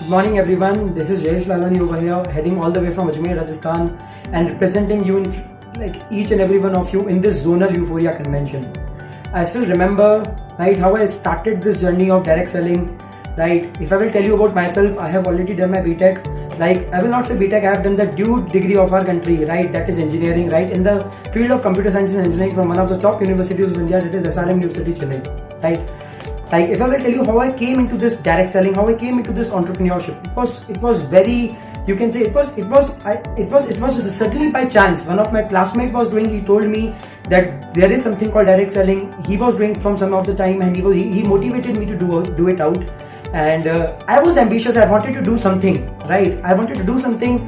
Good morning everyone, this is Jayesh Lalani over here, heading all the way from Ajmer, Rajasthan and representing you in each and every one of you in this zonal euphoria convention. I still remember how I started this journey of direct selling. If I will tell you about myself, I have already done my BTech. I will not say BTech, I have done the due degree of our country, that is engineering, in the field of computer science and engineering from one of the top universities of India, that is SRM University, Chennai, if I will tell you how I came into this direct selling, how I came into this entrepreneurship, it was very, you can say it was certainly by chance. One of my classmates was doing, he told me that there is something called direct selling. He was doing from some of the time and he motivated me to do it out. And I was ambitious. I wanted to do something, I wanted to do something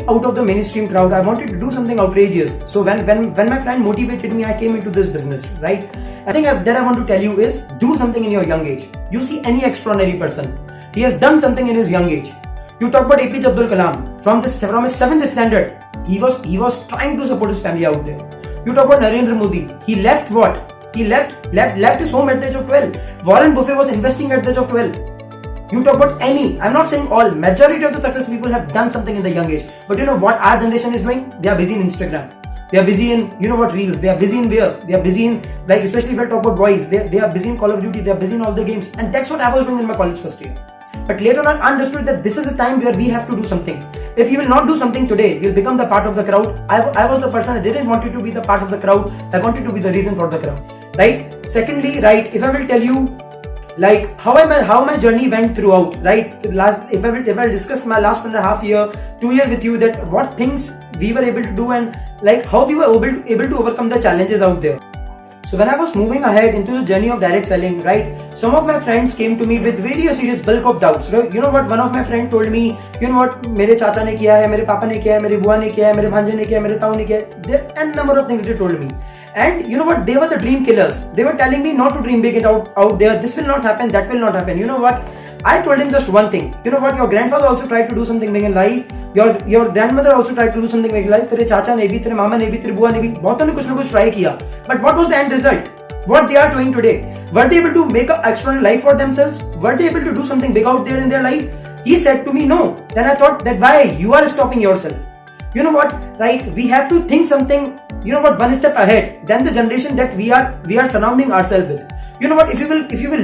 out of the mainstream crowd. I wanted to do something outrageous. So when my friend motivated me, I came into this business, I think that I want to tell you is do something in your young age. You see any extraordinary person, he has done something in his young age. You talk about APJ Abdul Kalam from his 7th standard. He was trying to support his family out there. You talk about Narendra Modi. He left what? He left his home at the age of 12. Warren Buffett was investing at the age of 12. You talk about any, I'm not saying all, majority of the successful people have done something in the young age. But you know what our generation is doing? They are busy in Instagram. They are busy in, reels. They are busy in where? They are busy in, especially if I talk about boys, they are busy in Call of Duty. They are busy in all the games. And that's what I was doing in my college first year. But later on, I understood that this is a time where we have to do something. If you will not do something today, you will become the part of the crowd. I was the person, I didn't want you to be the part of the crowd. I wanted to be the reason for the crowd. Secondly, if I will tell you, how my journey went throughout, if I will discuss my last 1.5 year, 2 year with you, that what things we were able to do and how we were able to overcome the challenges out there. So when I was moving ahead into the journey of direct selling, some of my friends came to me with very serious bulk of doubts. You know what? One of my friends told me, मेरे चाचा ने किया है, मेरे पापा ने किया है, मेरी बुआ ने किया है, मेरे भांजे ने किया है, मेरे ताऊ ने किया है. There are n number of things they told me. And you know what? They were the dream killers. They were telling me not to dream big out there. This will not happen. That will not happen. You know what? I told him just one thing. You know what? Your grandfather also tried to do something big in life. Your grandmother also tried to do something big in life. तेरे चाचा ने भी, तेरे मामा ने भी, तेरी बुआ ने भी, बहुतों ने कुछ ना कुछ try किया. But what was the end result? What they are doing today? Were they able to make an extraordinary life for themselves? Were they able to do something big out there in their life? He said to me, no. Then I thought that why you are stopping yourself? You know what? We have to think something, one step ahead than the generation that we are surrounding ourselves with. You know what? If you will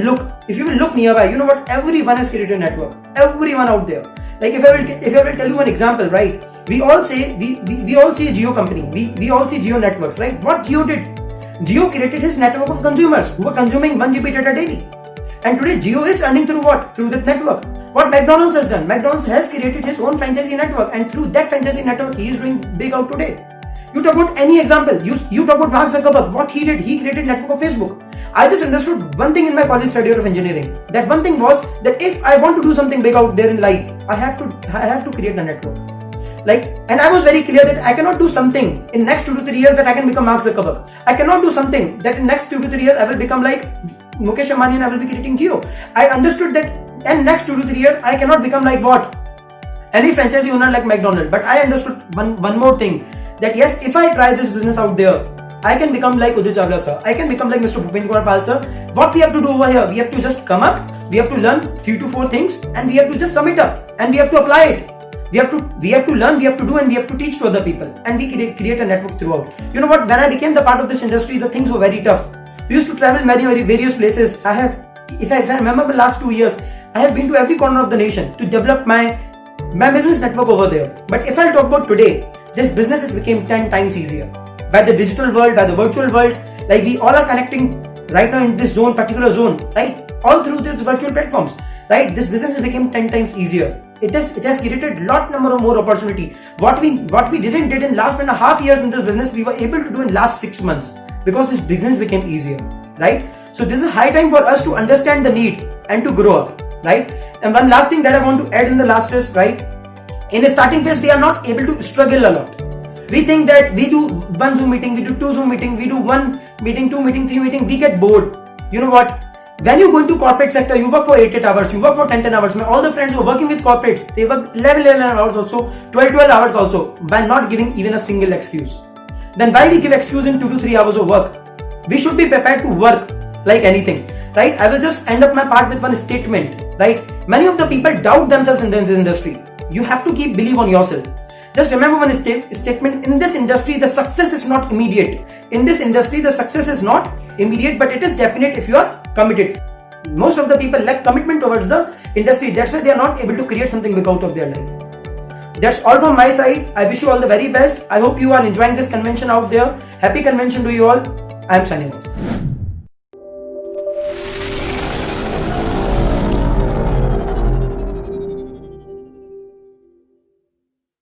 look nearby, you know what? Everyone has created a network. Everyone out there. If I will tell you one example, we all say Jio company. We all see Jio networks, What Jio did? Jio created his network of consumers who were consuming 1 GB data daily. And today Jio is earning through what? Through that network. What McDonald's has done? McDonald's has created his own franchisee network, and through that franchisee network, he is doing big out today. You talk about any example. You talk about Mark Zuckerberg. What he did? He created network of Facebook. I just understood one thing in my college study of engineering. That one thing was that if I want to do something big out there in life, I have to create a network. And I was very clear that I cannot do something in next 2 to 3 years that I can become Mark Zuckerberg. I cannot do something that in next 2 to 3 years I will become like Mukesh Ambani and I will be creating Jio. I understood that in next 2 to 3 years I cannot become like what? Any franchisee owner like McDonald's. But I understood one more thing, that yes, if I try this business out there, I can become like Udit Chawla sir. I can become like Mr. Bhupendra Kumar Pal sir. What we have to do over here, we have to just come up, we have to learn 3 to 4 things, and we have to just sum it up and we have to apply it. We have to learn, we have to do, and we have to teach to other people, and we create a network throughout. You know what? When I became the part of this industry, the things were very tough. We used to travel very various places. If I remember the last 2 years, I have been to every corner of the nation to develop my business network over there. But if I talk about today, this business has become 10 times easier. By the digital world, by the virtual world, we all are connecting right now in this particular zone, all through these virtual platforms, This business has become 10 times easier. It has created lot number of more opportunity. What we didn't did in last 1.5 years in this business, we were able to do in last 6 months because this business became easier, So this is high time for us to understand the need and to grow up, And one last thing that I want to add in the last is, in the starting phase, we are not able to struggle a lot. We think that we do 1 Zoom meeting, we do 2 Zoom meeting, we do 1 meeting, 2 meeting, 3 meeting, we get bored. You know what? When you go into corporate sector, you work for 8 hours, you work for 10 hours. All the friends who are working with corporates, they work 11 hours also, 12 hours also, by not giving even a single excuse. Then why we give excuse in 2 to 3 hours of work? We should be prepared to work like anything, I will just end up my part with one statement, Many of the people doubt themselves in this industry. You have to keep belief on yourself. Just remember one statement. In this industry, the success is not immediate. In this industry, the success is not immediate, but it is definite if you are committed. Most of the people lack commitment towards the industry. That's why they are not able to create something big out of their life. That's all from my side. I wish you all the very best. I hope you are enjoying this convention out there. Happy convention to you all. I am signing off.